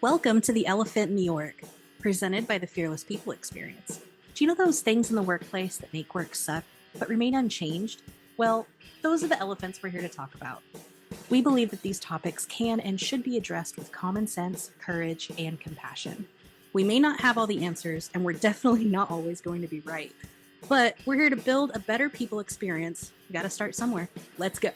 Welcome to The Elephant in the Org, presented by the Fearless People Experience. Do you know those things in the workplace that make work suck, but remain unchanged? Well, those are the elephants we're here to talk about. We believe that these topics can and should be addressed with common sense, courage, and compassion. We may not have all the answers, and we're definitely not always going to be right. But we're here to build a better people experience. We gotta start somewhere. Let's go.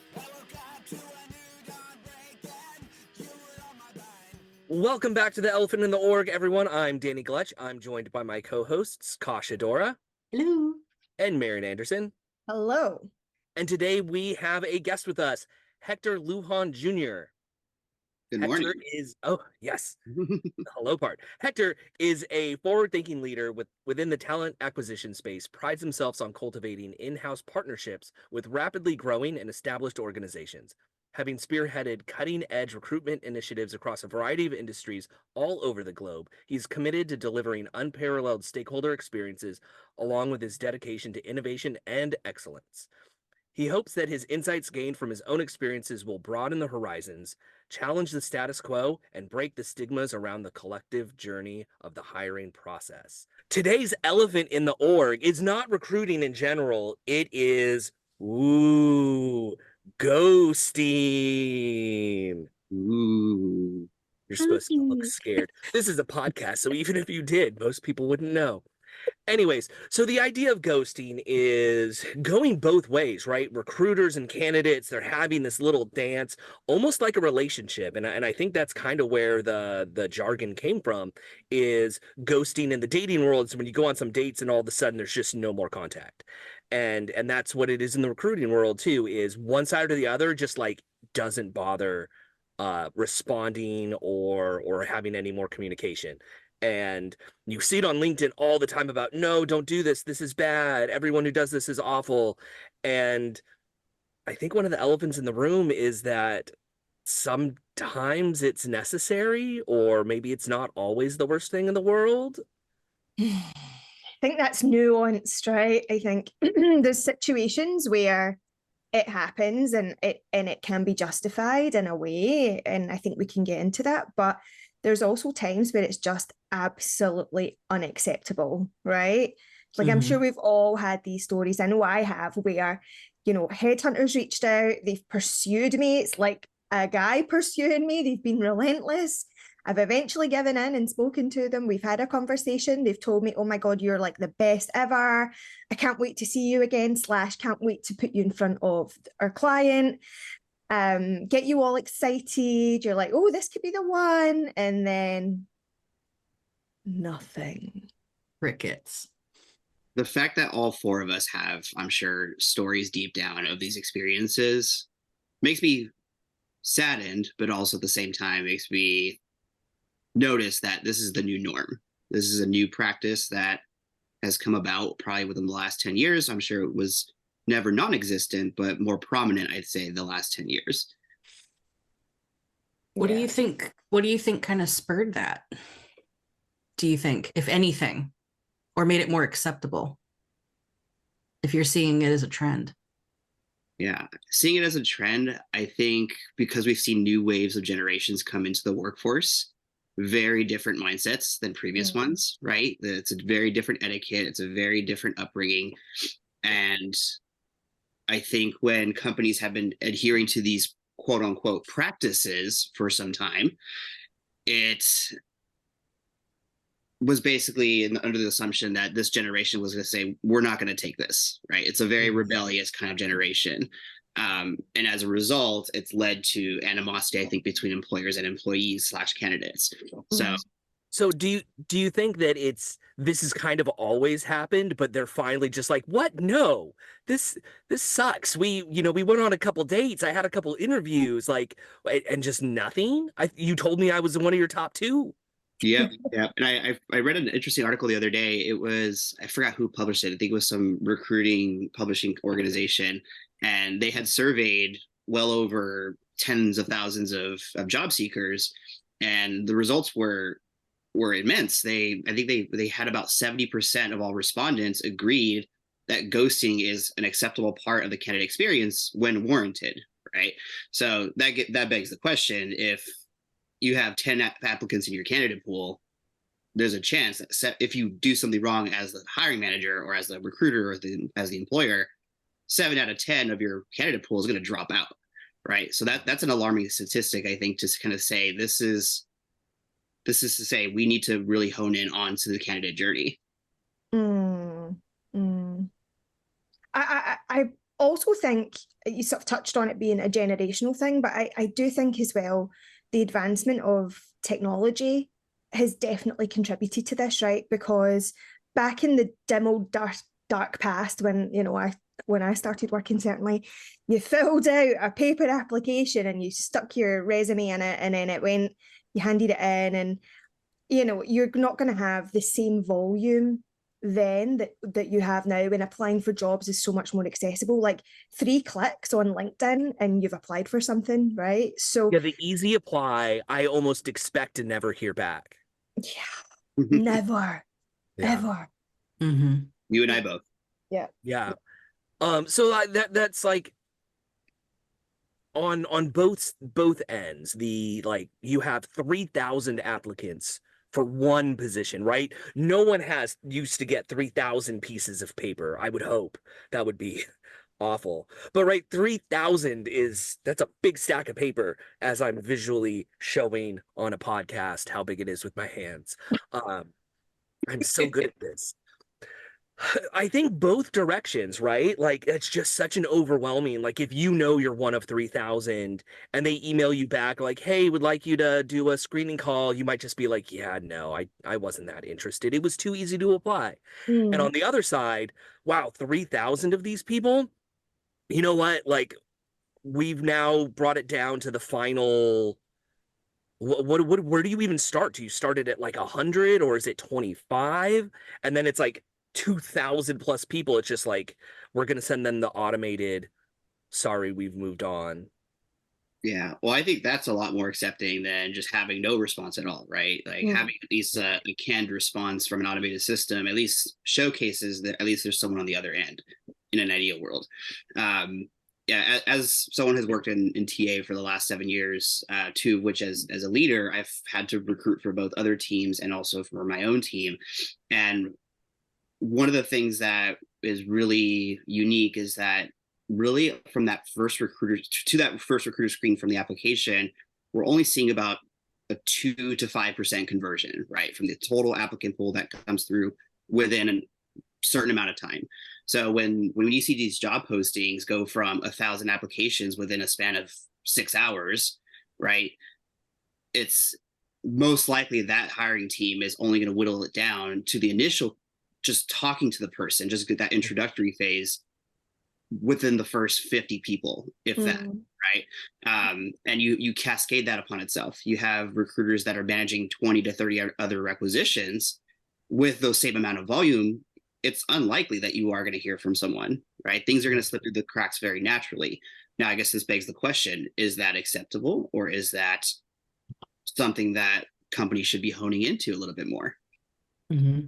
Welcome back to the Elephant in the Org, everyone. I'm Danny Gluch. I'm joined by my co-hosts, Cacha Dora. Hello. And Marion Anderson. Hello. And today we have a guest with us, Hector Lujan Jr. Good morning. Hector is, hello part. Hector is a forward-thinking leader within the talent acquisition space, prides himself on cultivating in-house partnerships with rapidly growing and established organizations. Having spearheaded cutting-edge recruitment initiatives across a variety of industries all over the globe, he's committed to delivering unparalleled stakeholder experiences along with his dedication to innovation and excellence. He hopes that his insights gained from his own experiences will broaden the horizons, challenge the status quo, and break the stigmas around the collective journey of the hiring process. Today's elephant in the org is not recruiting in general. It is, ghosting. Ooh. You're supposed to look scared. This is a podcast, so even if you did, most people wouldn't know. Anyways, so the idea of ghosting is going both ways, right? Recruiters and candidates, they're having this little dance, almost like a relationship. And I think that's kind of where the jargon came from, is ghosting in the dating world. So when you go on some dates and all of a sudden there's just no more contact. And that's what it is in the recruiting world too, is one side or the other just like doesn't bother responding or having any more communication. And you see it on LinkedIn all the time about, no, don't do this. This is bad. Everyone who does this is awful. And I think one of the elephants in the room is that sometimes it's necessary, or maybe it's not always the worst thing in the world. I think that's nuanced, right? I think there's situations where it happens and it can be justified in a way. And I think we can get into that. But there's also times where it's just absolutely unacceptable, right? Like, I'm sure we've all had these stories. I know I have, where, headhunters reached out, they've pursued me. It's like a guy pursuing me. They've been relentless. I've eventually given in and spoken to them. We've had a conversation. They've told me, oh my God, you're like the best ever. I can't wait to see you again, / can't wait to put you in front of our client. Get you all excited. You're like, oh, this could be the one. And then nothing. Crickets. The fact that all four of us have, I'm sure, stories deep down of these experiences makes me saddened, but also at the same time makes me notice that this is the new norm. This is a new practice that has come about probably within the last 10 years. I'm sure it was never non-existent, but more prominent, I'd say, the last 10 years. What do you think? What do you think kind of spurred that? Do you think, if anything, or made it more acceptable? If you're seeing it as a trend. Yeah, seeing it as a trend, I think because we've seen new waves of generations come into the workforce, very different mindsets than previous ones, right? It's a very different etiquette. It's a very different upbringing. And I think when companies have been adhering to these quote unquote practices for some time, it was basically under the assumption that this generation was going to say, we're not going to take this, right? It's a very rebellious kind of generation. And as a result, it's led to animosity, I think, between employers and employees / candidates. So do you think that this has kind of always happened, but they're finally just like, what? No, this sucks. We went on a couple dates. I had a couple interviews, like, and just nothing. You told me I was one of your top two. Yeah. And I read an interesting article the other day. It was, I forgot who published it. I think it was some recruiting publishing organization, and they had surveyed well over tens of thousands of job seekers, and the results were immense. I think they had about 70% of all respondents agreed that ghosting is an acceptable part of the candidate experience when warranted, right? So that begs the question, if you have 10 applicants in your candidate pool, there's a chance that if you do something wrong as the hiring manager or as the recruiter or as the employer, 7 out of 10 of your candidate pool is going to drop out, right? So that's an alarming statistic, I think, to kind of say this is to say we need to really hone in onto the candidate journey. I also think you sort of touched on it being a generational thing, but I do think as well the advancement of technology has definitely contributed to this, right? Because back in the dim old dark past, when when I started working, certainly, you filled out a paper application and you stuck your resume in it, and then you handed it in, and you're not going to have the same volume then that you have now, when applying for jobs is so much more accessible. Like 3 clicks on LinkedIn and you've applied for something, right? So yeah, the easy apply, I almost expect to never hear back. Yeah, never, ever. Mm-hmm. You and I both. Yeah. So that's like on both ends. The like you have 3,000 applicants for one position, right? No one has used to get 3,000 pieces of paper. I would hope that would be awful, but right, 3,000 that's a big stack of paper, as I'm visually showing on a podcast how big it is with my hands. I'm so good at this. I think both directions, right? Like it's just such an overwhelming, like if you're one of 3,000 and they email you back like, hey, would like you to do a screening call, you might just be like, yeah, no, I wasn't that interested. It was too easy to apply. And on the other side, wow, 3,000 of these people, you know what? Like we've now brought it down to the final. Where do you even start? Do you start it at like 100 or is it 25? And then it's like 2,000 plus people. It's just like, we're going to send them the automated, sorry, we've moved on. Yeah. Well, I think that's a lot more accepting than just having no response at all, right? Like having at least a canned response from an automated system at least showcases that at least there's someone on the other end in an ideal world. Yeah, as someone has worked in TA for the last 7 years, too, which as a leader, I've had to recruit for both other teams and also for my own team. And one of the things that is really unique is that really from that first recruiter screen from the application, we're only seeing about a 2 to 5% conversion, right, from the total applicant pool that comes through within a certain amount of time. So when you see these job postings go from 1,000 applications within a span of 6 hours, right, it's most likely that hiring team is only going to whittle it down to the initial, just talking to the person, just get that introductory phase within the first 50 people, if that, right? And you cascade that upon itself. You have recruiters that are managing 20 to 30 other requisitions with those same amount of volume. It's unlikely that you are going to hear from someone, right? Things are going to slip through the cracks very naturally. Now, I guess this begs the question, is that acceptable, or is that something that companies should be honing into a little bit more? Mm-hmm.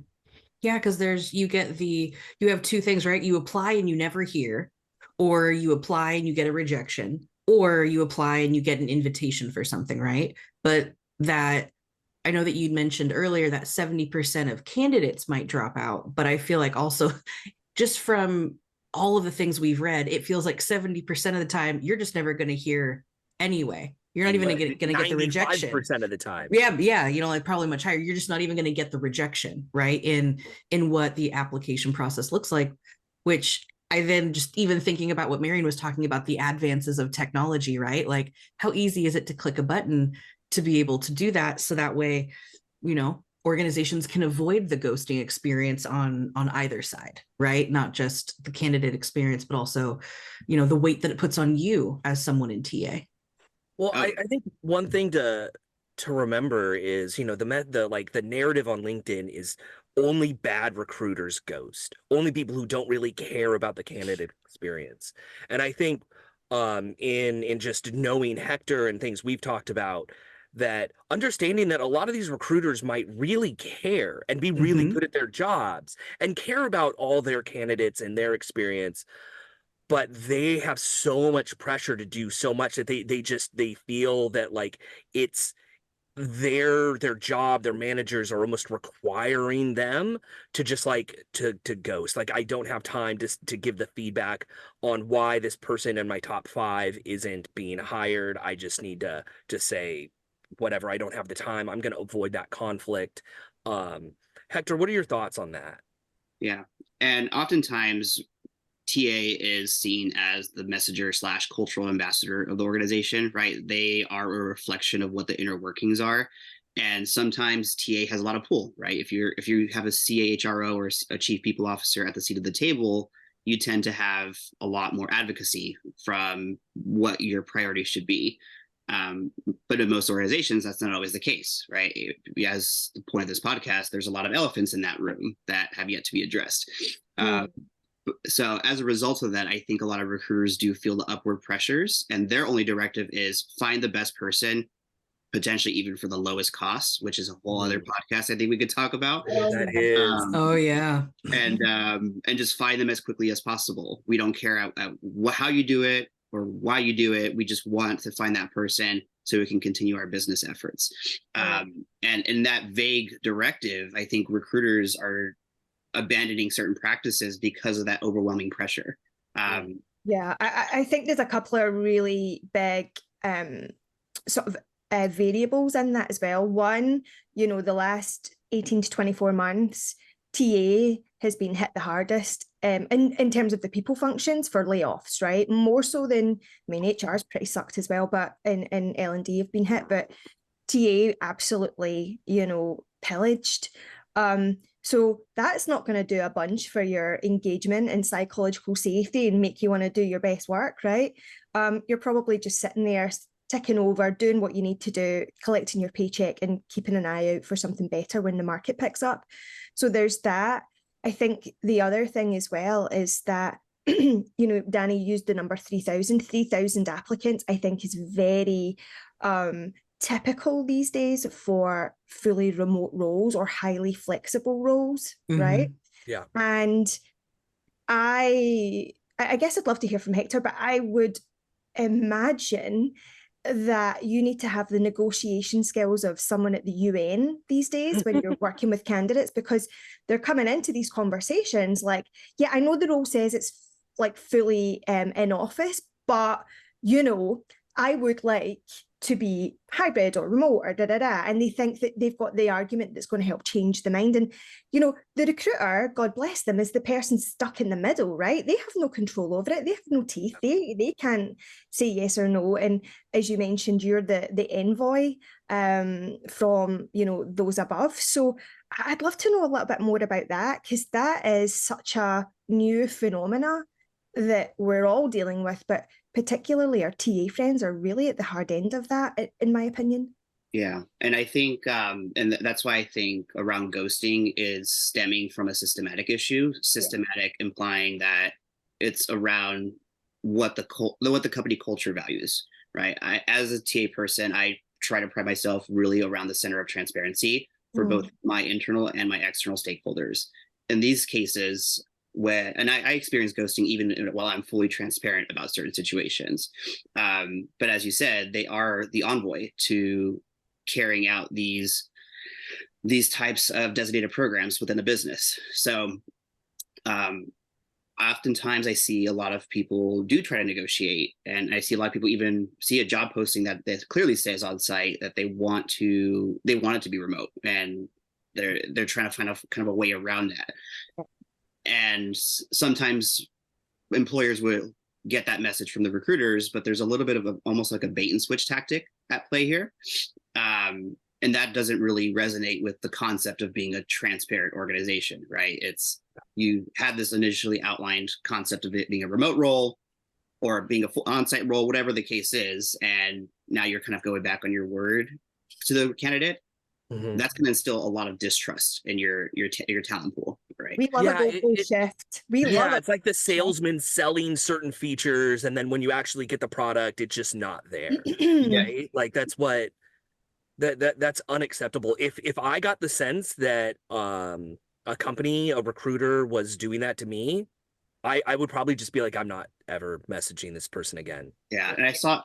Yeah, because you have 2 things, right? You apply and you never hear, or you apply and you get a rejection, or you apply and you get an invitation for something, right? But that, I know that you'd mentioned earlier that 70% of candidates might drop out, but I feel like also just from all of the things we've read, it feels like 70% of the time you're just never going to hear anyway. You're not even going to get the rejection. 95% of the time. Yeah, like probably much higher. You're just not even going to get the rejection, right? In what the application process looks like, which I then just even thinking about what Marion was talking about, the advances of technology, right? Like how easy is it to click a button to be able to do that, so that way, organizations can avoid the ghosting experience on either side, right? Not just the candidate experience, but also, the weight that it puts on you as someone in TA. Well, I think one thing to remember is, the narrative on LinkedIn is only bad recruiters ghost, only people who don't really care about the candidate experience. And I think in just knowing Hector and things we've talked about, that understanding that a lot of these recruiters might really care and be really good at their jobs and care about all their candidates and their experience, but they have so much pressure to do so much that they feel that like it's their job, their managers are almost requiring them to just like to ghost. Like, I don't have time to give the feedback on why this person in my top 5 isn't being hired. I just need to say whatever. I don't have the time. I'm going to avoid that conflict. Hector, what are your thoughts on that? Yeah. And oftentimes TA is seen as the messenger / cultural ambassador of the organization, right? They are a reflection of what the inner workings are. And sometimes TA has a lot of pull, right? If you have a CHRO or a chief people officer at the seat of the table, you tend to have a lot more advocacy from what your priorities should be. But in most organizations, that's not always the case, right? As the point of this podcast, there's a lot of elephants in that room that have yet to be addressed. So as a result of that, I think a lot of recruiters do feel the upward pressures, and their only directive is find the best person, potentially even for the lowest cost, which is a whole other podcast I think we could talk about. That is. Oh yeah. And just find them as quickly as possible. We don't care how you do it or why you do it. We just want to find that person so we can continue our business efforts. And in that vague directive, I think recruiters are abandoning certain practices because of that overwhelming pressure. Yeah, I think there's a couple of really big sort of variables in that as well. One, the last 18 to 24 months, TA has been hit the hardest in terms of the people functions for layoffs, right? More so than, HR's pretty sucked as well, but in L&D have been hit, but TA absolutely, pillaged. So that's not going to do a bunch for your engagement and psychological safety and make you want to do your best work, right? You're probably just sitting there ticking over, doing what you need to do, collecting your paycheck and keeping an eye out for something better when the market picks up. So there's that. I think the other thing as well is that, Danny used the number 3,000 applicants, I think is very typical these days for fully remote roles or highly flexible roles, right? Yeah. And I guess I'd love to hear from Hector, but I would imagine that you need to have the negotiation skills of someone at the UN these days when you're working with candidates, because they're coming into these conversations like, yeah, I know the role says it's like fully in office, but I would like to be hybrid or remote or and they think that they've got the argument that's going to help change the mind. And the recruiter, God bless them, is the person stuck in the middle, right? They have no control over it. They have no teeth. They can't say yes or no. And as you mentioned, you're the envoy from those above. So I'd love to know a little bit more about that, because that is such a new phenomena that we're all dealing with, but particularly our TA friends are really at the hard end of that, in my opinion. Yeah. And I think, and that's why I think around ghosting is stemming from a systematic issue, implying that it's around what the company culture values, right? As a TA person, I try to pride myself really around the center of transparency for both my internal and my external stakeholders. In these cases, and I experience ghosting even while I'm fully transparent about certain situations. But as you said, they are the envoy to carrying out these types of designated programs within a business. So oftentimes I see a lot of people do try to negotiate, and I see a lot of people even see a job posting that clearly says on site that they want it to be remote, and they're trying to find a kind of a way around that. And sometimes employers will get that message from the recruiters, but there's a little bit of almost like a bait and switch tactic at play here. And that doesn't really resonate with the concept of being a transparent organization, right? You had this initially outlined concept of it being a remote role or being a full on-site role, whatever the case is. And now you're kind of going back on your word to the candidate. That's going to instill a lot of distrust in your talent pool, right? We love a go shift. We love it. It's like the salesman selling certain features, and then when you actually get the product, it's just not there. Right? Like that's unacceptable. If I got the sense that a recruiter was doing that to me, I would probably just be like, I'm not ever messaging this person again. Yeah, and I saw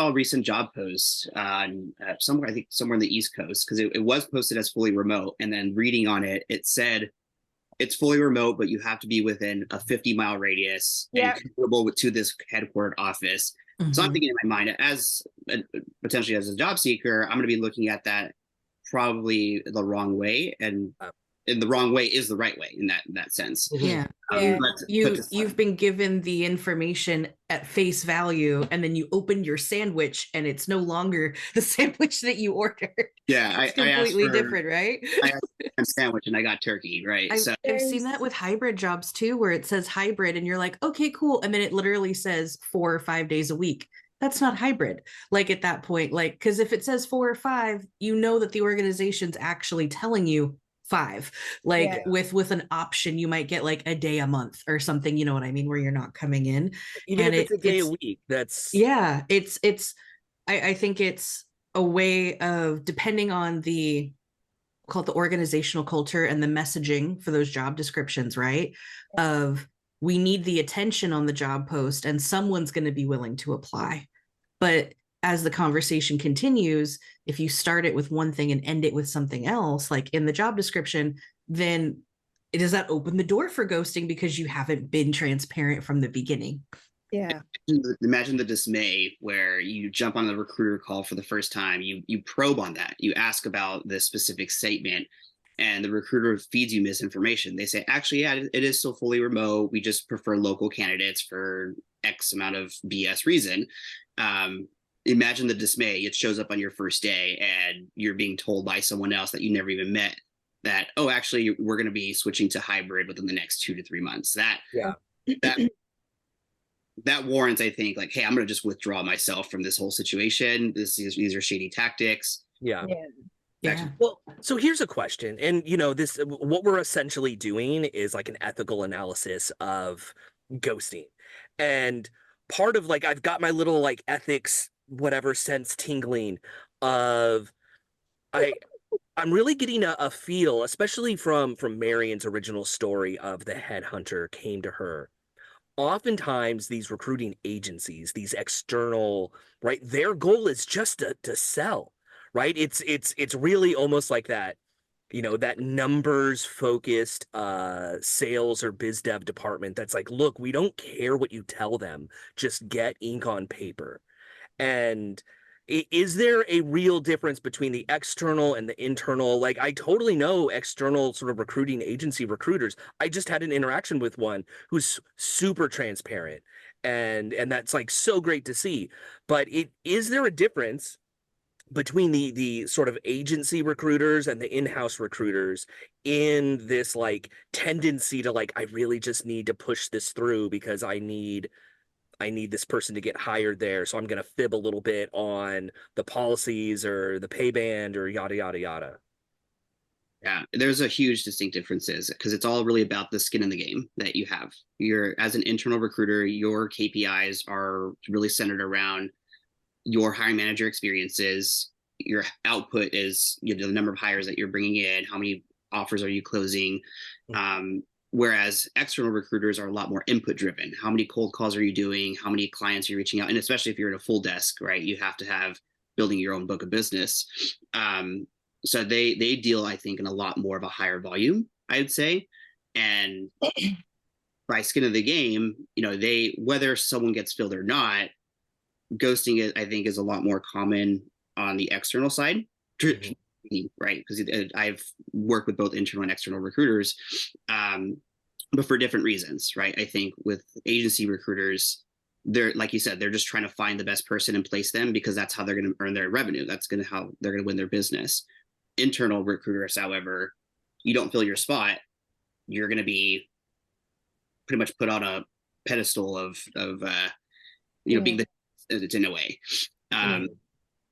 a recent job post on somewhere, I think somewhere in the East Coast, because it was posted as fully remote, and then reading on it, it said it's fully remote, but you have to be within a 50-mile radius and commutable to this headquartered office. So I'm thinking in my mind, as potentially as a job seeker, I'm going to be looking at that probably the wrong way, and the wrong way is the right way in that sense. Yeah. You've been given the information at face value, and then you open your sandwich and it's no longer the sandwich that you ordered. Yeah, it's completely different, right? I asked for a sandwich and I got turkey, right? I've seen that with hybrid jobs too, where it says hybrid and you're like, okay, cool. And then it literally says 4 or 5 days a week. That's not hybrid. Like at that point, like, because if it says 4 or 5, you know that the organization's actually telling you 5. Like with an option, you might get like a day a month or something, you know what I mean, where you're not coming in. Even if it's a day a week, that's I think it's a way of, depending on the, call it the organizational culture and the messaging for those job descriptions, right? Of, we need the attention on the job post and someone's going to be willing to apply. But as the conversation continues, if you start it with one thing and end it with something else, like in the job description, then does that open the door for ghosting because you haven't been transparent from the beginning? Yeah. Imagine the dismay where you jump on the recruiter call for the first time, you probe on that, you ask about this specific statement, and the recruiter feeds you misinformation. They say, actually, yeah, it is still fully remote. We just prefer local candidates for X amount of BS reason. Imagine the dismay. It shows up on your first day and you're being told by someone else that you never even met that, oh, actually, we're going to be switching to hybrid within the next 2 to 3 months. That warrants, I think, like, hey, I'm going to just withdraw myself from this whole situation. These are shady tactics. Yeah. Yeah. Well, so here's a question. And, what we're essentially doing is like an ethical analysis of ghosting. And part of like, I've got my little like ethics, whatever sense tingling of, I'm really getting a feel, especially from Marion's original story of the headhunter came to her. Oftentimes these recruiting agencies, these external, right, their goal is just to sell, right? It's really almost like that, that numbers focused sales or biz dev department that's like, look, we don't care what you tell them, just get ink on paper. And is there a real difference between the external and the internal? Like, I totally know external sort of recruiting agency recruiters. I just had an interaction with one who's super transparent, and that's like so great to see. But is there a difference between the sort of agency recruiters and the in-house recruiters in this like tendency to like, I really just need to push this through because I need this person to get hired there, so I'm going to fib a little bit on the policies or the pay band or yada, yada, yada? Yeah, there's a huge distinct differences because it's all really about the skin in the game that you have. As an internal recruiter, your KPIs are really centered around your hiring manager experiences. Your output is the number of hires that you're bringing in, how many offers are you closing. Whereas external recruiters are a lot more input driven. How many cold calls are you doing? How many clients are you reaching out? And especially if you're in a full desk, right? You have to have building your own book of business. So they deal, I think, in a lot more of a higher volume, I would say. And by skin of the game, whether someone gets filled or not, ghosting, I think, is a lot more common on the external side. Right, because I've worked with both internal and external recruiters, but for different reasons, right? I think with agency recruiters, they're, like you said, they're just trying to find the best person and place them because that's how they're going to earn their revenue. That's how they're going to win their business. Internal recruiters, however, you don't fill your spot, you're going to be pretty much put on a pedestal of being the in a way.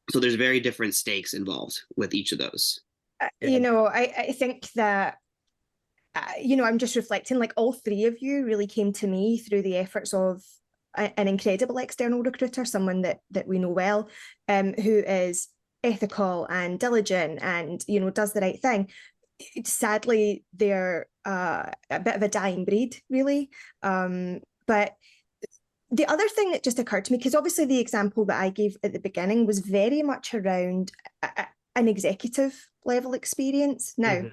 So there's very different stakes involved with each of those. I think that, I'm just reflecting, like all three of you really came to me through the efforts of an incredible external recruiter, someone that we know well, who is ethical and diligent and, does the right thing. sadly, they're a bit of a dying breed, really. But the other thing that just occurred to me, because obviously the example that I gave at the beginning was very much around an executive level experience. Now,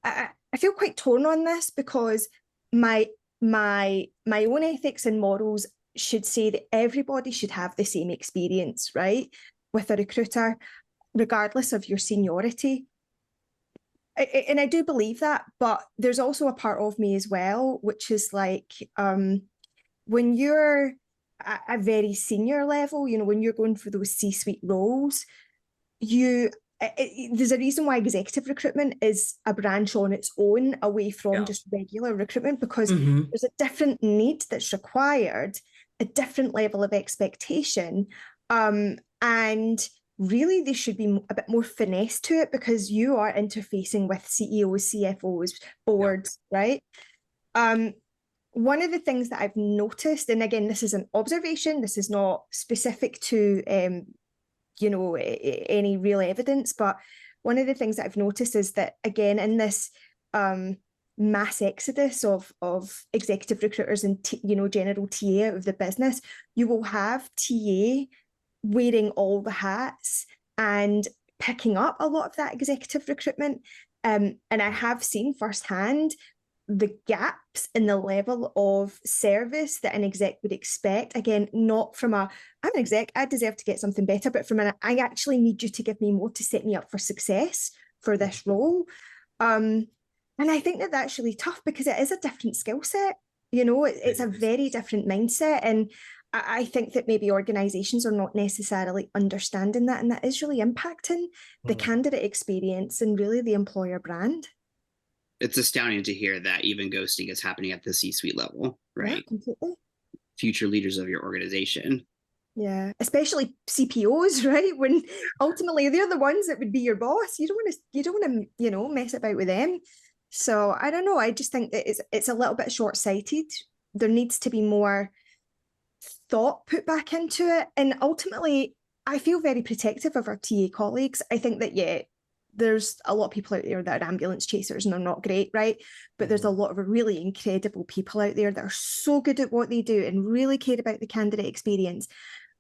I feel quite torn on this, because my own ethics and morals should say that everybody should have the same experience, right, with a recruiter, regardless of your seniority. And I do believe that, but there's also a part of me as well, which is like, when you're at a very senior level, you know, when you're going for those C-suite roles, there's a reason why executive recruitment is a branch on its own, away from just regular recruitment, because there's a different need that's required, a different level of expectation, and really there should be a bit more finesse to it, because you are interfacing with CEOs, CFOs, boards, right? One of the things that I've noticed, and again, this is an observation, this is not specific to you know, any real evidence, but one of the things that I've noticed is that, again, in this mass exodus of executive recruiters and you know, general TA out of the business, you will have TA wearing all the hats and picking up a lot of that executive recruitment. And I have seen firsthand the gaps in the level of service that an exec would expect. Again, not from I'm an exec, I deserve to get something better, but from I actually need you to give me more to set me up for success for this role. And I think that that's really tough, because it is a different skill set. You know, it's a very different mindset. And I think that maybe organizations are not necessarily understanding that, and that is really impacting the candidate experience and really the employer brand. It's astounding to hear that even ghosting is happening at the C-suite level, right? Yeah, completely. Future leaders of your organization. Yeah, especially CPOs, right? When ultimately they're the ones that would be your boss. You don't want to, you know, mess about with them. So I don't know. I just think that it's a little bit short-sighted. There needs to be more thought put back into it. And ultimately, I feel very protective of our TA colleagues. I think that, there's a lot of people out there that are ambulance chasers and they're not great, right? But there's a lot of really incredible people out there that are so good at what they do and really care about the candidate experience.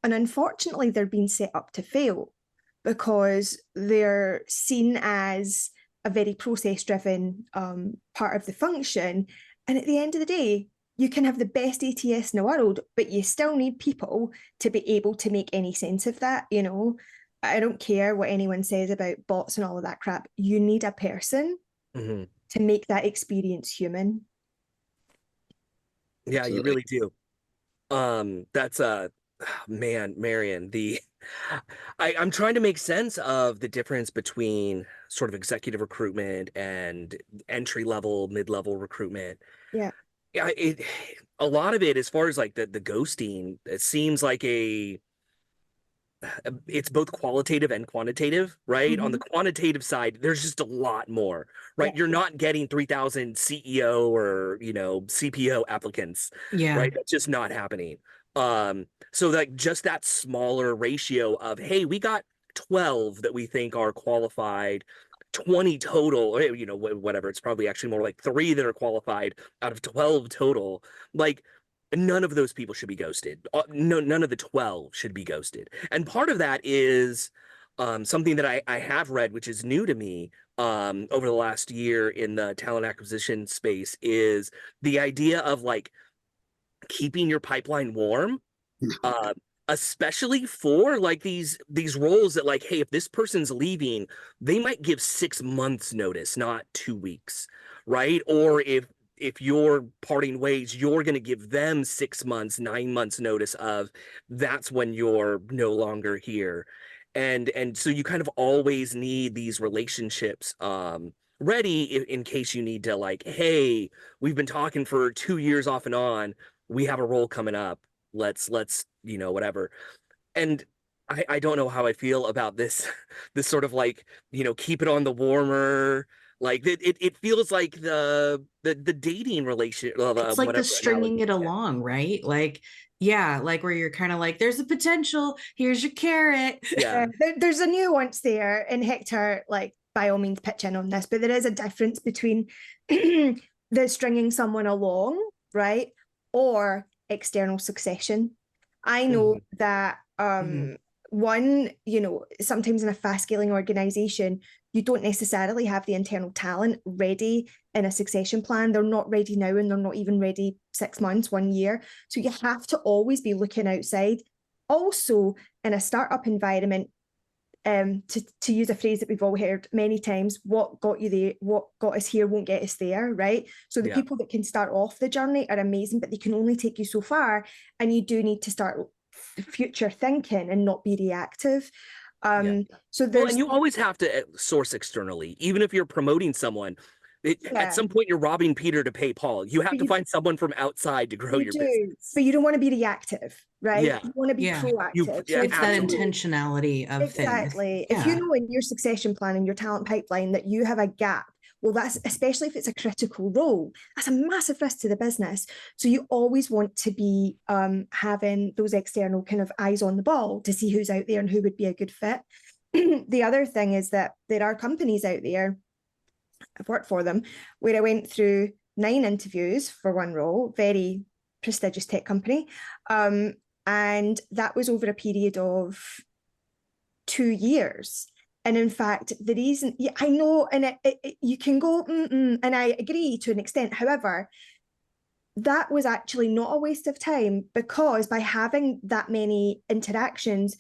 And unfortunately, they're being set up to fail, because they're seen as a very process-driven part of the function. And at the end of the day, you can have the best ATS in the world, but you still need people to be able to make any sense of that, you know? I don't care what anyone says about bots and all of that crap. You need a person to make that experience human. Yeah, Absolutely. you really do. That's man, Marion, I'm trying to make sense of the difference between sort of executive recruitment and entry level, mid-level recruitment. Yeah. Yeah, a lot of it, as far as like the ghosting, it seems like it's both qualitative and quantitative, right? On the quantitative side, there's just a lot more, right? Yeah. You're not getting 3,000 CEO or, you know, CPO applicants, right? That's just not happening. So like just that smaller ratio of, hey, we got 12 that we think are qualified, 20 total, or, you know, whatever. It's probably actually more like 3 that are qualified out of 12 total. Like, none of those people should be ghosted. No, none of the 12 should be ghosted. And part of that is something that I have read, which is new to me over the last year in the talent acquisition space, is the idea of like keeping your pipeline warm, especially for like these roles that like, hey, if this person's leaving, they might give 6 months notice, not 2 weeks, right? Or if you're parting ways, you're going to give them 6 months, 9 months notice of that's when you're no longer here. And so you kind of always need these relationships ready in case you need to, like, hey, we've been talking for 2 years off and on. We have a role coming up. Let's, you know, whatever. And I don't know how I feel about this sort of like, you know, keep it on the warmer. Like it feels like the dating relation. It's like the stringing it along, right? Like, yeah, like where you're kind of like, there's a potential. Here's your carrot. Yeah. There's a nuance there, and Hector, like, by all means pitch in on this, but there is a difference between the stringing someone along, right, or external succession. I know that one, you know, sometimes in a fast-scaling organization, you don't necessarily have the internal talent ready in a succession plan. They're not ready now, and they're not even ready 6 months, 1 year. So you have to always be looking outside. Also, in a startup environment, to use a phrase that we've all heard many times, what got you there, what got us here won't get us there, right? So the people that can start off the journey are amazing, but they can only take you so far, and you do need to start future thinking and not be reactive. So there's, and you always have to source externally, even if you're promoting someone. At some point, you're robbing Peter to pay Paul. You have to find someone from outside to grow your business. But you don't want to be reactive, right? Yeah. You want to be proactive. It's that intentionality of things. Exactly. If you know in your succession plan and your talent pipeline that you have a gap, well, that's, especially if it's a critical role, that's a massive risk to the business. So you always want to be having those external kind of eyes on the ball to see who's out there and who would be a good fit. The other thing is that there are companies out there, I've worked for them, where I went through 9 interviews for one role, very prestigious tech company. And that was over a period of 2 years. And in fact, the reason, I know, and you can go, and I agree to an extent. However, that was actually not a waste of time, because by having that many interactions,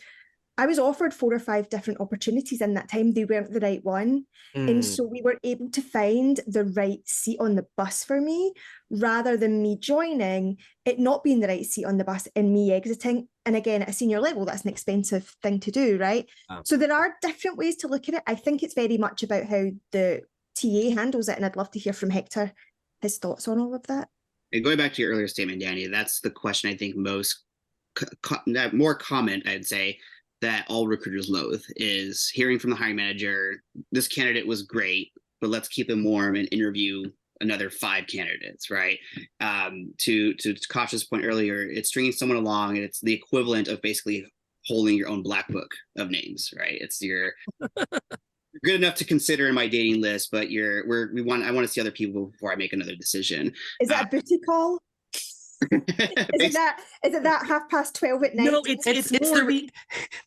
I was offered 4 or 5 different opportunities in that time. They weren't the right one. And so we were able to find the right seat on the bus for me, rather than me joining, it not being the right seat on the bus and me exiting. And again, at a senior level, that's an expensive thing to do, right? So there are different ways to look at it. I think it's very much about how the TA handles it. And I'd love to hear from Hector, his thoughts on all of that. And going back to your earlier statement, Danny, that's the question I think most, more common, I'd say, that all recruiters loathe, is hearing from the hiring manager, this candidate was great, but let's keep him warm and interview another 5 candidates, right? To Cacha's point earlier, it's stringing someone along, and it's the equivalent of basically holding your own black book of names, right? It's you're good enough to consider in my dating list, but I want to see other people before I make another decision. Is that a booty call? Is it that 12:30 at night? No, it's more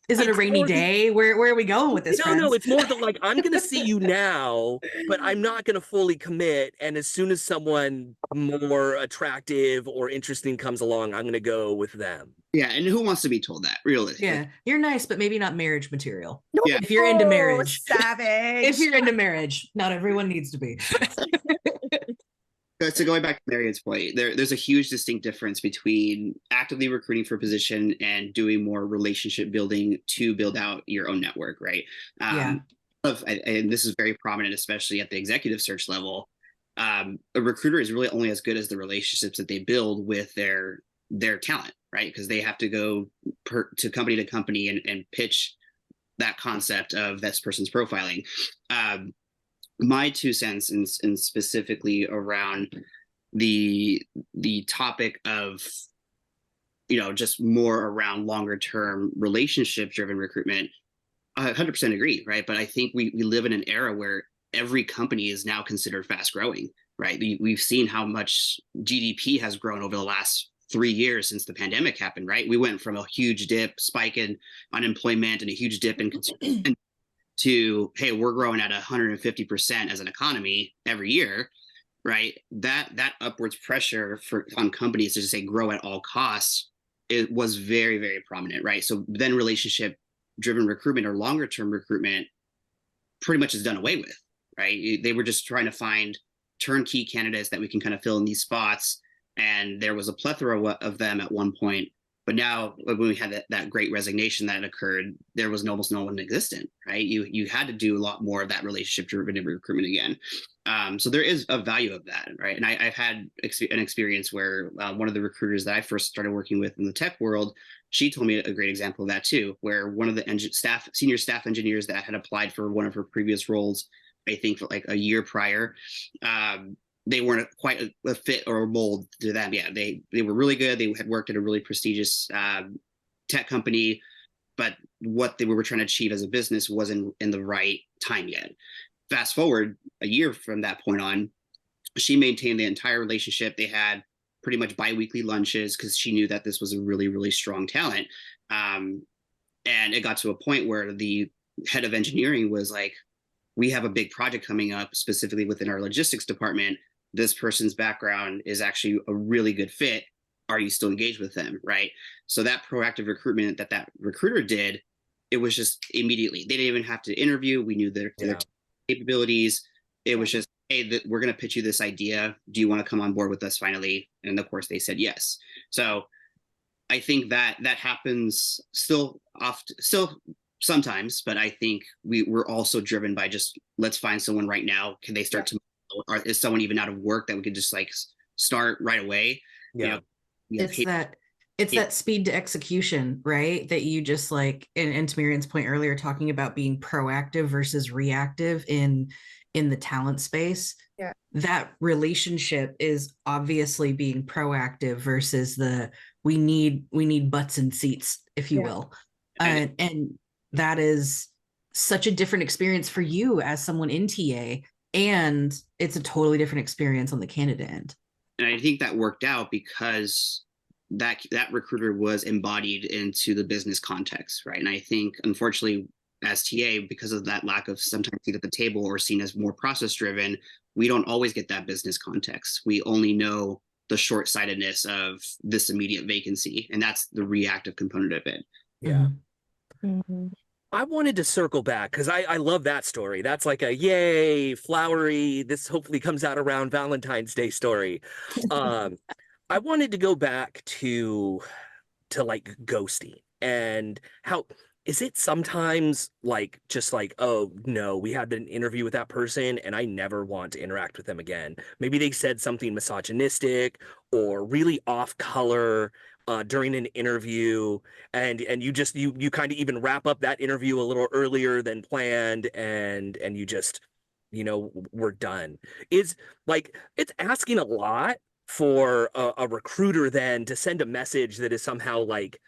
is it a rainy day? Where are we going with this? No, it's more like, I'm going to see you now, but I'm not going to fully commit. And as soon as someone more attractive or interesting comes along, I'm going to go with them. Yeah, and who wants to be told that, realistically? Yeah, you're nice, but maybe not marriage material. No, yeah. If you're into marriage. Savage. If you're into marriage, not everyone needs to be. So going back to Marion's point, there's a huge distinct difference between actively recruiting for a position and doing more relationship building to build out your own network, right? And this is very prominent, especially at the executive search level. A recruiter is really only as good as the relationships that they build with their talent, right? Because they have to go to company and pitch that concept of this person's profiling. My 2 cents, and specifically around the topic of, just more around longer term relationship driven recruitment, I 100% agree, right? But I think we live in an era where every company is now considered fast growing, right? We've seen how much GDP has grown over the last 3 years since the pandemic happened, right? We went from a huge spike in unemployment and a huge dip in consumer to, hey, we're growing at 150% as an economy every year, right? That upwards pressure on companies to just say grow at all costs, it was very, very prominent, right? So then relationship driven recruitment or longer term recruitment pretty much is done away with, right? They were just trying to find turnkey candidates that we can kind of fill in these spots. And there was a plethora of them at one point. But now, when we had that great resignation that occurred, there was almost no one existent, right? You had to do a lot more of that relationship-driven recruitment again. So there is a value of that, right? And I've had an experience where one of the recruiters that I first started working with in the tech world, she told me a great example of that too, where one of the senior staff engineers that had applied for one of her previous roles, I think for like a year prior, they weren't quite a fit or a mold to them. Yeah, they were really good. They had worked at a really prestigious tech company, but what they were trying to achieve as a business wasn't in the right time yet. fast forward a year from that point on, she maintained the entire relationship. They had pretty much biweekly lunches because she knew that this was a really, really strong talent. And it got to a point where the head of engineering was like, we have a big project coming up specifically within our logistics department. This person's background is actually a really good fit. Are you still engaged with them? Right. So that proactive recruitment that recruiter did, it was just immediately. They didn't even have to interview. We knew their capabilities. It was just, hey, we're going to pitch you this idea. Do you want to come on board with us finally? And of course they said yes. So I think that happens still sometimes, but I think we're also driven by just, let's find someone right now. Can they start to, or is someone even out of work that we could just like start right away? Yeah. It's that speed to execution, right? That you just like, and to Marion's point earlier, talking about being proactive versus reactive in the talent space. Yeah. That relationship is obviously being proactive versus we need butts and seats, if you will. And that is such a different experience for you as someone in TA, and it's a totally different experience on the candidate end. And I think that worked out because that recruiter was embodied into the business context, right? And I think, unfortunately, as TA, because of that lack of sometimes seat at the table or seen as more process driven, we don't always get that business context. We only know the short-sightedness of this immediate vacancy, and that's the reactive component of it. Yeah. Mm-hmm. I wanted to circle back because I love that story. That's like a yay, flowery, this hopefully comes out around Valentine's Day story. I wanted to go back to like ghosting and how is it sometimes like just like, oh no, we had an interview with that person and I never want to interact with them again. Maybe they said something misogynistic or really off color during an interview, and you just you kind of even wrap up that interview a little earlier than planned, and you just, you know, we're done. Is like, it's asking a lot for a recruiter then to send a message that is somehow like,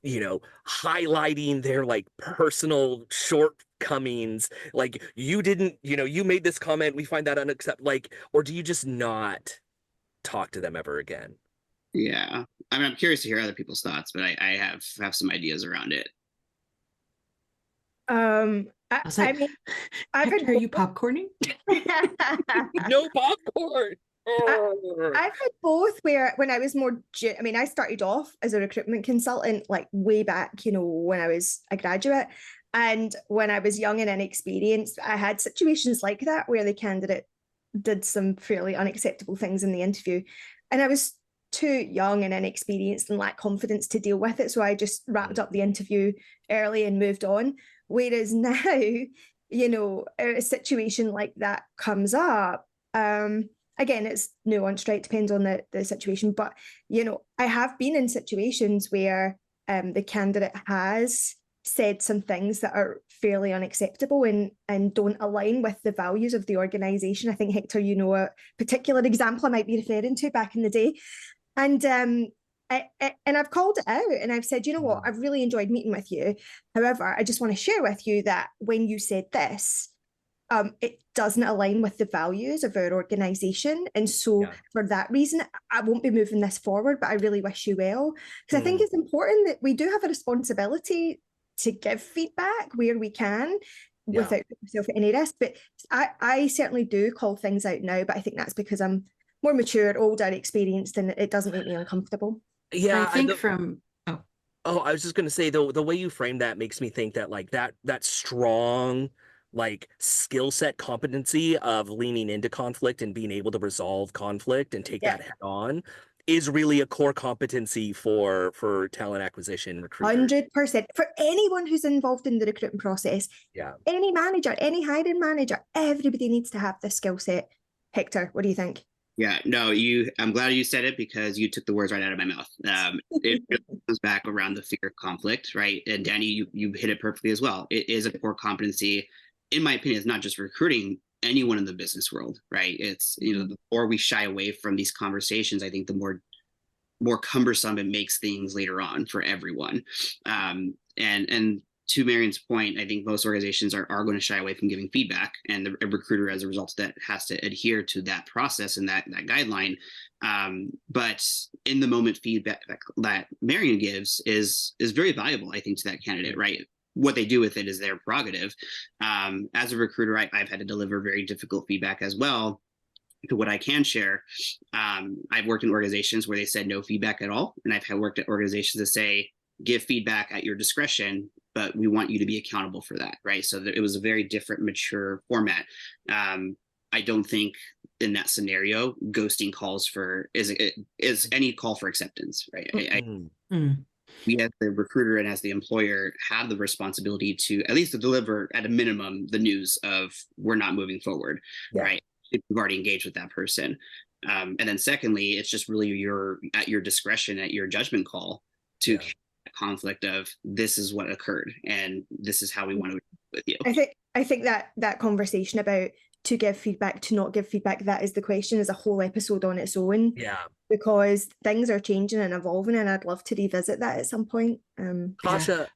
you know, highlighting their like personal shortcomings, like you didn't, you know, you made this comment, we find that unacceptable, like, or do you just not talk to them ever again? Yeah, I mean, I'm curious to hear other people's thoughts, but I have some ideas around it. I was like, I mean, I've Hector, are you had popcorning? No popcorn. I've had both where when I was more, I mean, I started off as a recruitment consultant, like way back, you know, when I was a graduate. And when I was young and inexperienced, I had situations like that where the candidate did some fairly unacceptable things in the interview. And I was too young and inexperienced and lacked confidence to deal with it. So I just wrapped up the interview early and moved on. Whereas now, you know, a situation like that comes up, again, it's nuanced, right? Depends on the situation. But, you know, I have been in situations where the candidate has said some things that are fairly unacceptable and don't align with the values of the organization. I think, Hector, you know, a particular example I might be referring to back in the day. And I've called it out and I've said, you know what, I've really enjoyed meeting with you. However, I just want to share with you that when you said this, it doesn't align with the values of our organization. And so for that reason, I won't be moving this forward, but I really wish you well. Because I think it's important that we do have a responsibility to give feedback where we can without putting myself at any risk. But I certainly do call things out now, but I think that's because I'm more mature, older, experienced, and it doesn't make me uncomfortable. Yeah, I think I was just gonna say, the way you frame that makes me think that like that strong like skill set competency of leaning into conflict and being able to resolve conflict and take that head on is really a core competency for talent acquisition recruiters. 100%. For anyone who's involved in the recruitment process, any manager, any hiring manager, everybody needs to have this skill set. Hector, what do you think? Yeah, no, I'm glad you said it because you took the words right out of my mouth. It comes back around the fear of conflict, right? And Danny, you hit it perfectly as well. It is a core competency, in my opinion. It's not just recruiting, anyone in the business world, right? It's, you know, the more we shy away from these conversations, I think the more cumbersome it makes things later on for everyone. And to Marion's point, I think most organizations are going to shy away from giving feedback, and a recruiter, as a result of that, has to adhere to that process and that guideline. But in the moment feedback that Marion gives is very valuable, I think, to that candidate, right? What they do with it is their prerogative. As a recruiter, I've had to deliver very difficult feedback as well. To what I can share, I've worked in organizations where they said no feedback at all, and I've worked at organizations that say give feedback at your discretion, but we want you to be accountable for that, right? So it was a very different, mature format. I don't think in that scenario, ghosting calls for is any call for acceptance, right? We as the recruiter and as the employer have the responsibility to at least to deliver at a minimum the news of we're not moving forward, right? If you've already engaged with that person. And then secondly, it's just really at your discretion, at your judgment call to conflict of this is what occurred and this is how we want to with you. I think that conversation about to give feedback, to not give feedback, that is the question, is a whole episode on its own. Yeah. Because things are changing and evolving, and I'd love to revisit that at some point. Cacha,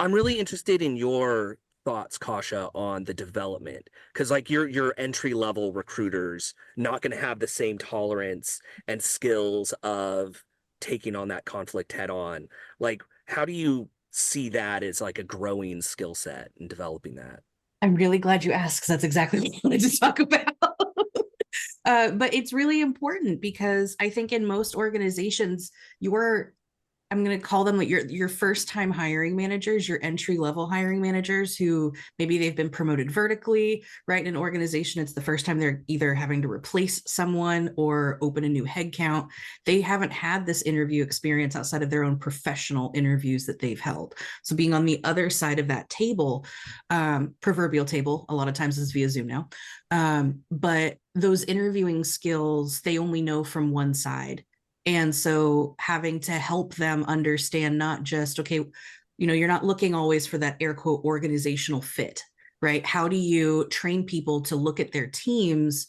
I'm really interested in your thoughts, Cacha, on the development, because like your entry level recruiters not going to have the same tolerance and skills of taking on that conflict head on. Like, how do you see that as like a growing skill set and developing that? I'm really glad you asked, because that's exactly what I wanted to talk about. But it's really important because I think in most organizations, I'm going to call them like your first time hiring managers, your entry level hiring managers who maybe they've been promoted vertically, right? In an organization, it's the first time they're either having to replace someone or open a new headcount. They haven't had this interview experience outside of their own professional interviews that they've held. So being on the other side of that table, proverbial table, a lot of times is via Zoom now. But those interviewing skills, they only know from one side. And so having to help them understand not just, okay, you're not looking always for that air quote organizational fit, right? How do you train people to look at their teams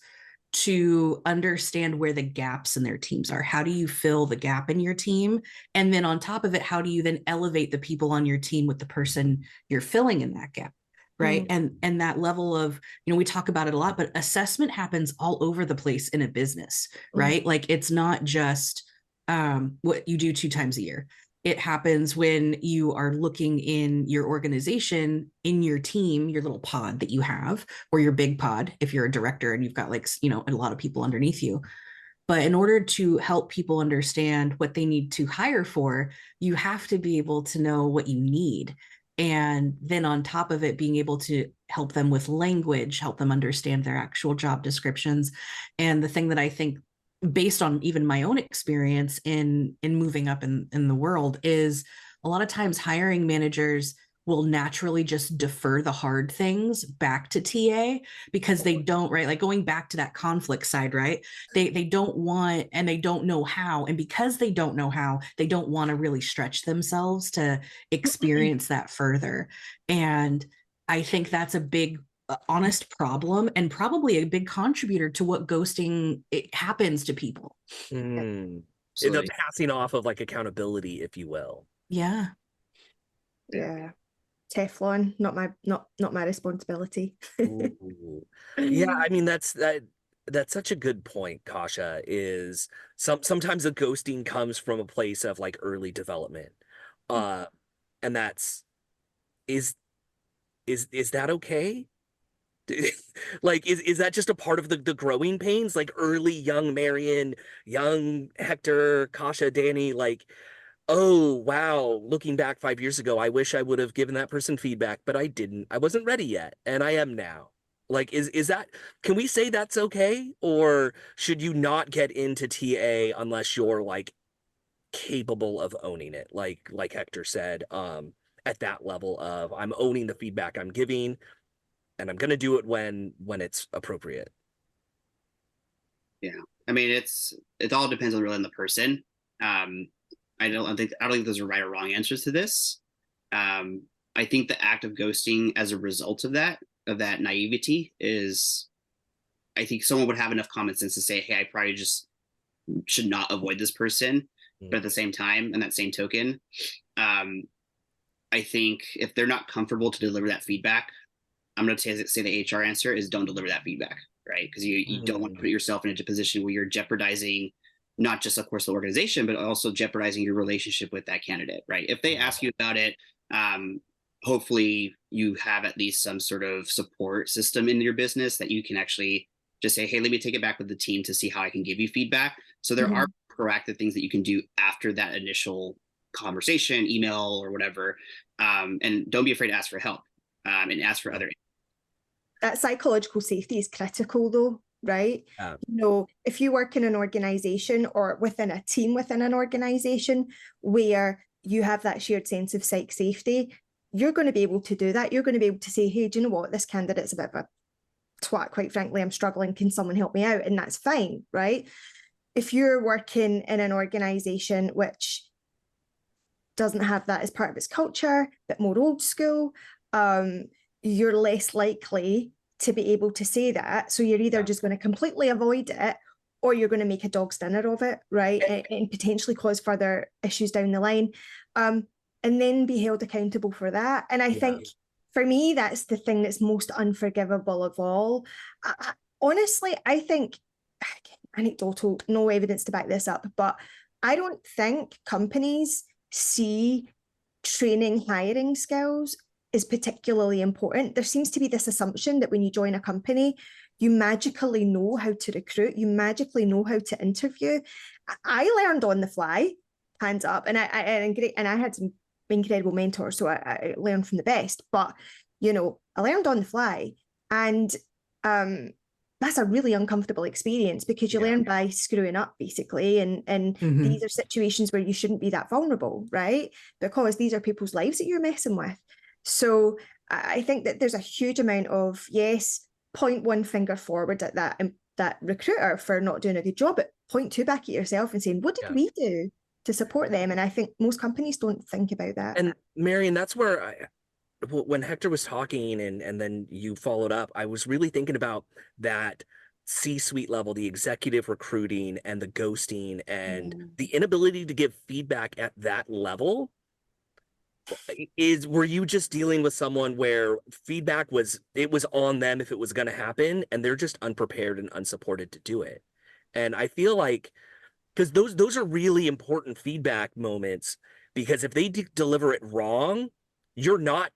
to understand where the gaps in their teams are? How do you fill the gap in your team? And then on top of it, how do you then elevate the people on your team with the person you're filling in that gap? Right. And that level of, we talk about it a lot, but assessment happens all over the place in a business, right? Like it's not just what you do 2 times a year. It happens when you are looking in your organization, in your team, your little pod that you have, or your big pod, if you're a director and you've got like, a lot of people underneath you. But in order to help people understand what they need to hire for, you have to be able to know what you need. And then on top of it, being able to help them with language, help them understand their actual job descriptions. And the thing that I think, based on even my own experience in moving up in the world, is a lot of times hiring managers will naturally just defer the hard things back to TA because they don't, right? Like going back to that conflict side, right? They don't want, and they don't know how. And because they don't know how, they don't want to really stretch themselves to experience that further. And I think that's a big, honest problem, and probably a big contributor to what ghosting happens to people. The passing off of like accountability, if you will. Yeah. Teflon, not my responsibility. Yeah, I mean that's such a good point, Cacha. Is sometimes the ghosting comes from a place of like early development, and that's is that okay? Like is that just a part of the growing pains, like early young Marion, young Hector, Cacha, Danny, like, oh, wow, looking back 5 years ago, I wish I would have given that person feedback, but I didn't. I wasn't ready yet, and I am now. Like, is that, can we say that's okay? Or should you not get into TA unless you're, like, capable of owning it? Like Hector said, at that level of, I'm owning the feedback I'm giving, and I'm going to do it when it's appropriate. Yeah. I mean, it all depends on the person. I don't think there's a right or wrong answers to this. I think the act of ghosting as a result of that naivety is, I think someone would have enough common sense to say, hey, I probably just should not avoid this person. But at the same time, and that same token, I think if they're not comfortable to deliver that feedback, I'm going to say the HR answer is don't deliver that feedback, right? Because you don't want to put yourself into a position where you're jeopardizing not just, of course, the organization, but also jeopardizing your relationship with that candidate, right? If they ask you about it, hopefully you have at least some sort of support system in your business that you can actually just say, hey, let me take it back with the team to see how I can give you feedback. So there are proactive things that you can do after that initial conversation, email, or whatever. And don't be afraid to ask for help and ask for other. That psychological safety is critical though, right? If you work in an organization or within a team within an organization where you have that shared sense of psych safety, you're going to be able to do that. You're going to be able to say, hey, do you know what? This candidate's a bit of a twat, quite frankly. I'm struggling. Can someone help me out? And that's fine, right? If you're working in an organization which doesn't have that as part of its culture, a bit more old school, you're less likely to be able to say that. So you're either just going to completely avoid it or you're going to make a dog's dinner of it, right? And potentially cause further issues down the line. And then be held accountable for that. And I think for me, that's the thing that's most unforgivable of all. Honestly, I think, anecdotal, no evidence to back this up, but I don't think companies see training hiring skills is particularly important. There seems to be this assumption that when you join a company, you magically know how to recruit, you magically know how to interview. I learned on the fly, hands up, and I had some incredible mentors, so I learned from the best. But I learned on the fly, and that's a really uncomfortable experience because you learn by screwing up, basically, and these are situations where you shouldn't be that vulnerable, right? Because these are people's lives that you're messing with. So I think that there's a huge amount of, yes, point one finger forward at that recruiter for not doing a good job, but point two back at yourself and saying, what did we do to support them? And I think most companies don't think about that. And Marion, that's where when Hector was talking and then you followed up, I was really thinking about that C-suite level, the executive recruiting and the ghosting and the inability to give feedback at that level. Were you just dealing with someone where feedback was on them if it was going to happen and they're just unprepared and unsupported to do it? And I feel like, because those are really important feedback moments, because if they deliver it wrong, you're not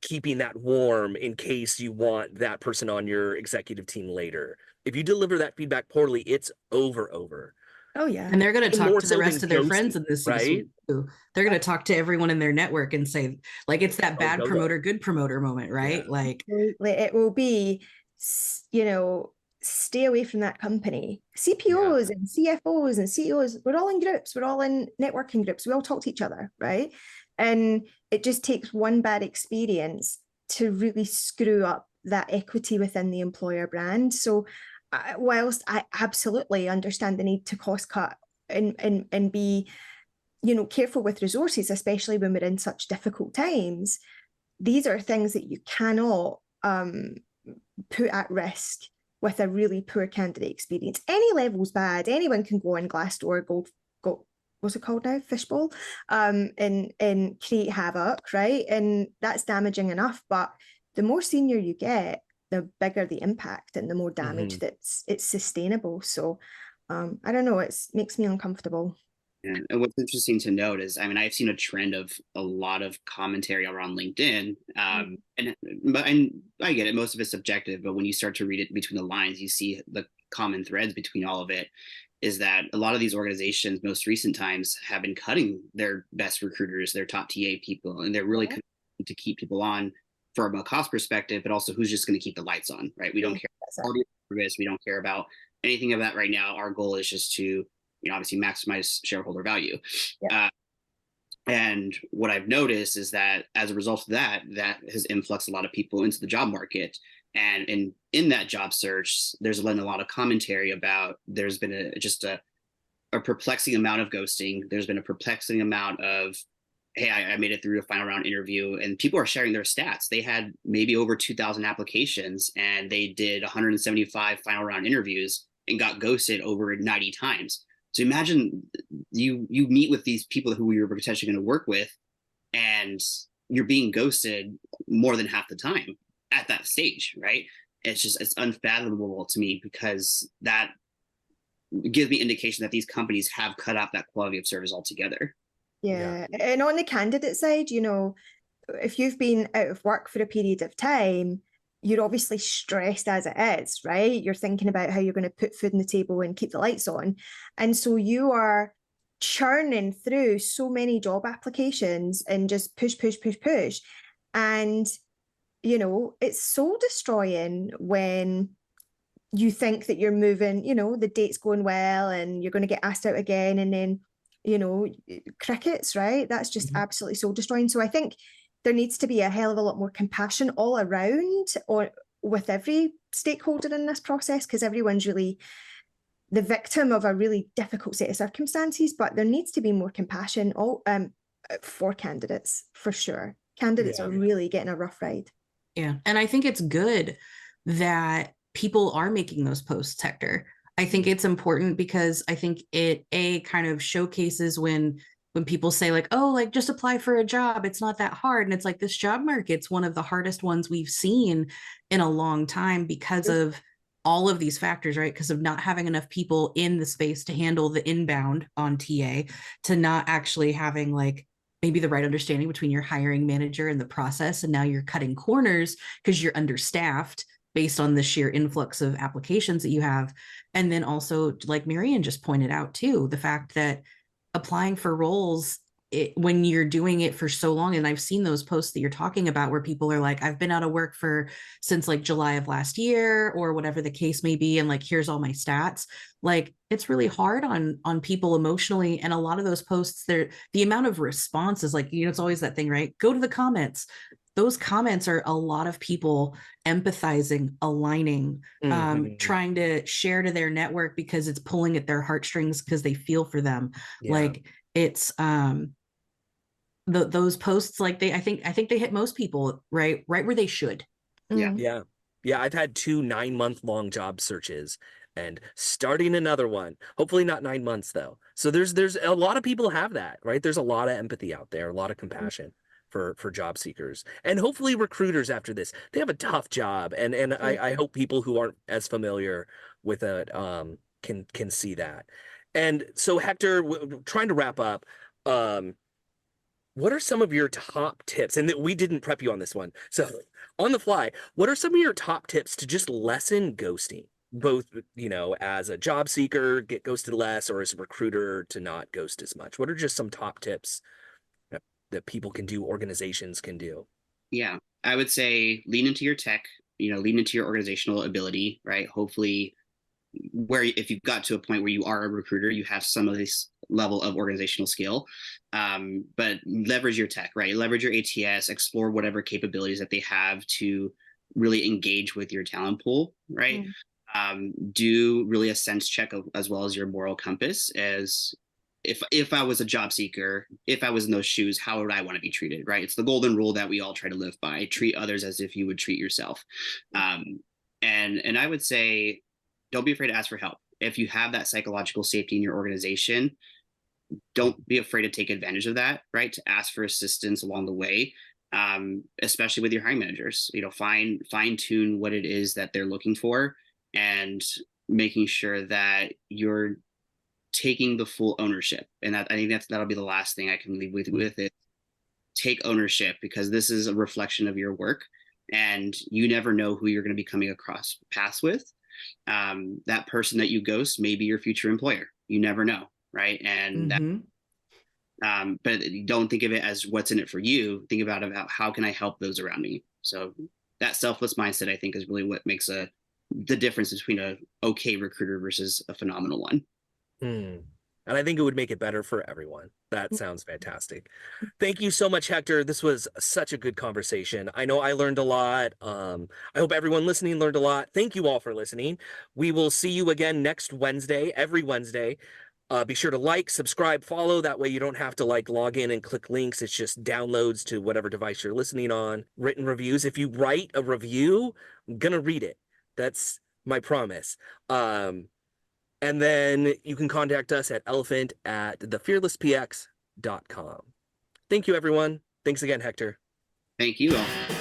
keeping that warm in case you want that person on your executive team later. If you deliver that feedback poorly, it's over. Oh yeah. And they're going to talk to the rest of their ghosting, friends in this right? too. They're going to talk to everyone in their network and say, like, it's that bad promoter, good promoter moment, right? Yeah. Like it will be, stay away from that company. CPOs and CFOs and CEOs, we're all in groups. We're all in networking groups. We all talk to each other, right? And it just takes one bad experience to really screw up that equity within the employer brand. So whilst I absolutely understand the need to cost cut and be, careful with resources, especially when we're in such difficult times, these are things that you cannot put at risk with a really poor candidate experience. Any level's bad. Anyone can go on Glassdoor, what's it called now? Fishbowl, and create havoc, right? And that's damaging enough. But the more senior you get, the bigger the impact and the more damage that's it's sustainable. So I don't know, it makes me uncomfortable. And what's interesting to note is, I've seen a trend of a lot of commentary around LinkedIn, and I get it, most of it's subjective, but when you start to read it between the lines, you see the common threads between all of it is that a lot of these organizations, most recent times, have been cutting their best recruiters, their top TA people, and they're really to keep people on from a cost perspective, but also who's just going to keep the lights on, right? We don't care about quality of service. We don't care about anything of that right now. Our goal is just to, obviously maximize shareholder value. And what I've noticed is that as a result of that has influxed a lot of people into the job market. And in that job search, there's been a lot of commentary about there's been a perplexing amount of ghosting. There's been a perplexing amount of, hey, I made it through a final round interview, and people are sharing their stats. They had maybe over 2,000 applications and they did 175 final round interviews and got ghosted over 90 times. So imagine you meet with these people who you're potentially going to work with, and you're being ghosted more than half the time at that stage, right? It's unfathomable to me, because that gives me indication that these companies have cut out that quality of service altogether. Yeah. And on the candidate side, you know, if you've been out of work for a period of time, you're obviously stressed as it is, right? You're thinking about how you're going to put food on the table and keep the lights on. And so you are churning through so many job applications and just push. And, you know, it's soul destroying when you think that you're moving, you know, the date's going well and you're going to get asked out again. And then, you know, crickets, right? That's just absolutely soul destroying. So I think there needs to be a hell of a lot more compassion all around, or with every stakeholder in this process, because everyone's really the victim of a really difficult set of circumstances. But there needs to be more compassion for candidates, for sure. Candidates are really getting a rough ride. Yeah. And I think it's good that people are making those posts, Hector. I think it's important because I think it kind of showcases when people say like, oh, like just apply for a job, it's not that hard. And it's like, this job market's one of the hardest ones we've seen in a long time because of all of these factors, right? Because of not having enough people in the space to handle the inbound on TA, to not actually having like maybe the right understanding between your hiring manager and the process. And now you're cutting corners because you're understaffed based on the sheer influx of applications that you have. And then also, like Marion just pointed out too, the fact that applying for roles, when you're doing it for so long, and I've seen those posts that you're talking about where people are like, I've been out of work since like July of last year or whatever the case may be, and like, here's all my stats. Like, it's really hard on people emotionally. And a lot of those posts, the amount of responses, like, you know, it's always that thing, right? Go to the comments. Those comments are a lot of people empathizing, aligning, trying to share to their network because it's pulling at their heartstrings because they feel for them. Yeah. Like, it's those posts, like I think they hit most people right where they should. Yeah. I've had 2 9-month-long job searches and starting another one. Hopefully not 9 months though. So there's a lot of people have that, right? There's a lot of empathy out there, a lot of compassion for job seekers, and hopefully recruiters after this. They have a tough job, and I hope people who aren't as familiar with it can see that. And so, Hector, trying to wrap up, what are some of your top tips? And we didn't prep you on this one, so on the fly, what are some of your top tips to just lessen ghosting? Both, you know, as a job seeker, get ghosted less, or as a recruiter to not ghost as much. What are just some top tips that people can do, organizations can do? Yeah, I would say lean into your tech, you know, lean into your organizational ability, right? Hopefully, if you've got to a point where you are a recruiter, you have some of this level of organizational skill, but leverage your tech, right? Leverage your ATS, explore whatever capabilities that they have to really engage with your talent pool, right? Do really a sense check as well as your moral compass, as if I was a job seeker, if I was in those shoes, how would I want to be treated, right? It's the golden rule that we all try to live by: treat others as if you would treat yourself. And I would say, don't be afraid to ask for help. If you have that psychological safety in your organization, don't be afraid to take advantage of that, right? To ask for assistance along the way, especially with your hiring managers. You know, fine tune what it is that they're looking for, and making sure that you're taking the full ownership. And I think that'll be the last thing I can leave with it. Take ownership, because this is a reflection of your work, and you never know who you're going to be coming across paths with. That person that you ghost may be your future employer. You never know, right? And but don't think of it as what's in it for you. Think about how can I help those around me. So that selfless mindset, I think, is really what makes the difference between a okay recruiter versus a phenomenal one. And I think it would make it better for everyone. That sounds fantastic. Thank you so much, Hector. This was such a good conversation. I know I learned a lot. I hope everyone listening learned a lot. Thank you all for listening. We will see you again next Wednesday, every Wednesday. Be sure to like, subscribe, follow. That way you don't have to log in and click links. It's just downloads to whatever device you're listening on. Written reviews. If you write a review, I'm going to read it. That's my promise. And then you can contact us at elephant@thefearlesspx.com. Thank you, everyone. Thanks again, Hector. Thank you all.